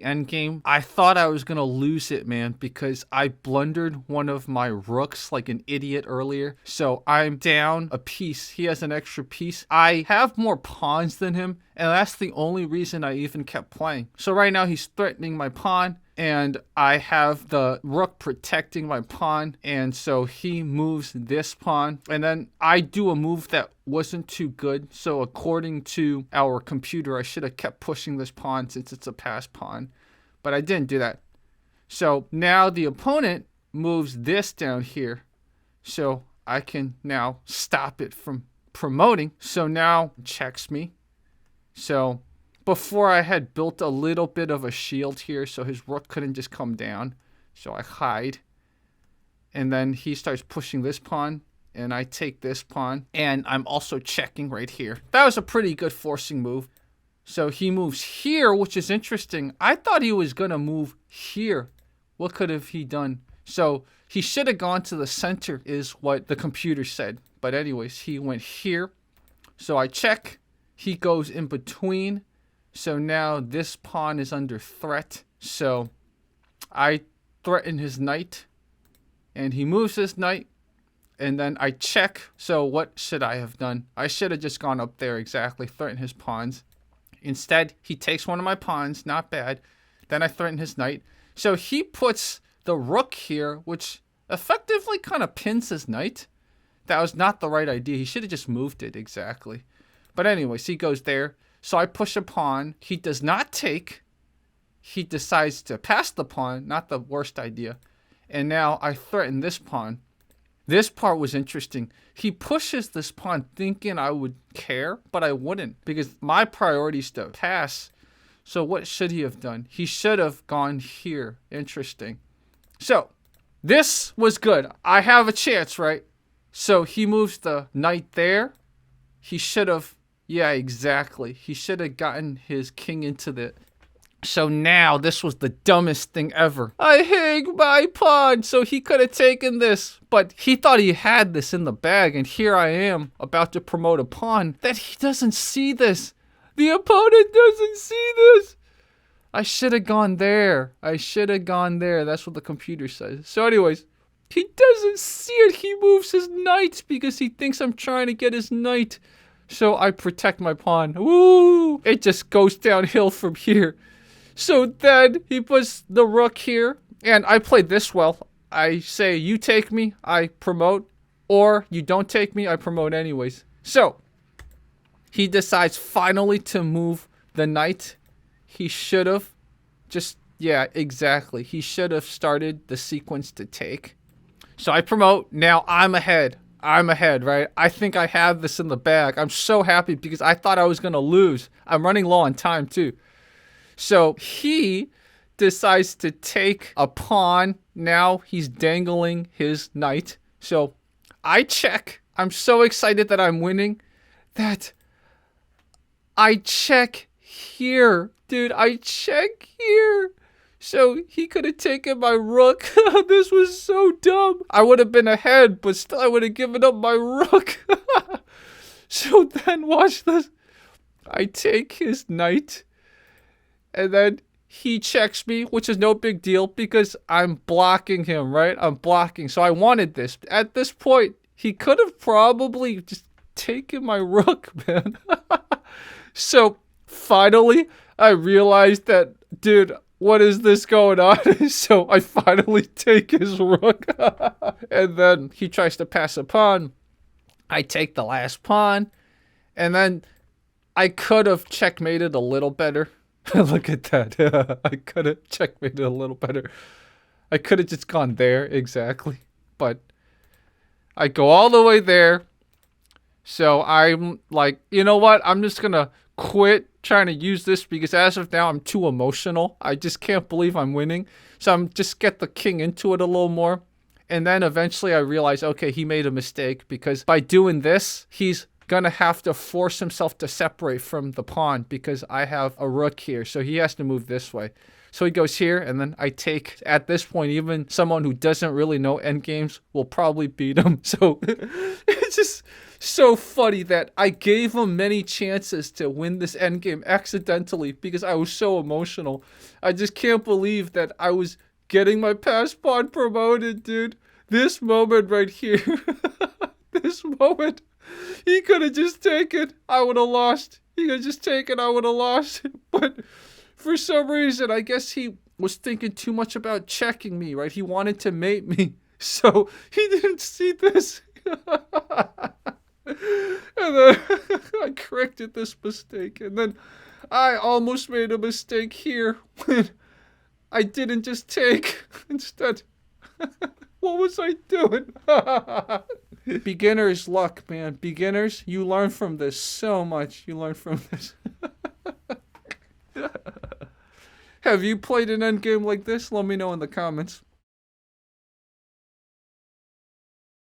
Endgame. I thought I was gonna lose it, man, because I blundered one of my rooks like an idiot earlier. So I'm down a piece. He has an extra piece. I have more pawns than him, and that's the only reason I even kept playing. So right now he's threatening my pawn, and I have the rook protecting my pawn, and so he moves this pawn, and then I do a move that wasn't too good. So according to our computer, I should have kept pushing this pawn since it's a passed pawn, but I didn't do that. So now the opponent moves this down here, so I can now stop it from promoting. So now checks me. So before I had built a little bit of a shield here so his rook couldn't just come down. So I hide. And then he starts pushing this pawn, and I take this pawn, and I'm also checking right here. That was a pretty good forcing move. So he moves here, which is interesting. I thought he was going to move here. What could have he done? So he should have gone to the center is what the computer said. But anyways, he went here. So I check. He goes in between. So now this pawn is under threat. So I threaten his knight, and he moves his knight, and then I check. So what should I have done? I should have just gone up there, exactly, threaten his pawns. Instead, he takes one of my pawns, not bad. Then I threaten his knight. So he puts the rook here, which effectively kind of pins his knight. That was not the right idea. He should have just moved it, exactly. But anyways, he goes there. So I push a pawn. He does not take. He decides to pass the pawn. Not the worst idea. And now I threaten this pawn. This part was interesting. He pushes this pawn thinking I would care, but I wouldn't, because my priority is to pass. So what should he have done? He should have gone here. Interesting. So this was good. I have a chance, right? So he moves the knight there. He should have... Yeah, exactly. He should have gotten his king into the... So now this was the dumbest thing ever. I hang my pawn, so he could have taken this. But he thought he had this in the bag, and here I am about to promote a pawn that he doesn't see this. The opponent doesn't see this. I should have gone there. I should have gone there. That's what the computer says. So anyways, he doesn't see it. He moves his knight because he thinks I'm trying to get his knight. So I protect my pawn. Woo! It just goes downhill from here. So then he puts the rook here. And I played this well. I say, you take me, I promote. Or you don't take me, I promote anyways. So he decides finally to move the knight. He should have just, yeah, exactly. He should have started the sequence to take. So I promote. Now I'm ahead. I'm ahead, right? I think I have this in the bag. I'm so happy because I thought I was going to lose. I'm running low on time too. So he decides to take a pawn. Now he's dangling his knight. So I check. I'm so excited that I'm winning that I check here. Dude, I check here. So he could have taken my rook. This was so dumb. I would have been ahead, but still I would have given up my rook. So then watch this. I take his knight. And then he checks me, which is no big deal because I'm blocking him, right? I'm blocking. So I wanted this. At this point, he could have probably just taken my rook, man. So finally, I realized that, dude, what is this going on? So I finally take his rook. And then he tries to pass a pawn. I take the last pawn. And then I could have checkmated a little better. Look at that. I could have checkmated a little better. I could have just gone there, exactly. But I go all the way there. So I'm like, you know what? I'm just going to quit trying to use this because as of now, I'm too emotional. I just can't believe I'm winning. So I'm just get the king into it a little more. And then eventually I realize, okay, he made a mistake because by doing this, he's gonna have to force himself to separate from the pawn because I have a rook here. So he has to move this way. So he goes here, and then I take, at this point, even someone who doesn't really know endgames will probably beat him. So it's just so funny that I gave him many chances to win this endgame accidentally because I was so emotional. I just can't believe that I was getting my pass pawn promoted, dude. This moment right here, this moment, he could have just taken, I would have lost. He could have just taken, I would have lost. But for some reason, I guess he was thinking too much about checking me, right? He wanted to mate me. So he didn't see this. And then I corrected this mistake. And then I almost made a mistake here when I didn't just take. Instead, what was I doing? Beginner's luck, man. Beginners, you learn from this so much. You learn from this. Have you played an endgame like this? Let me know in the comments.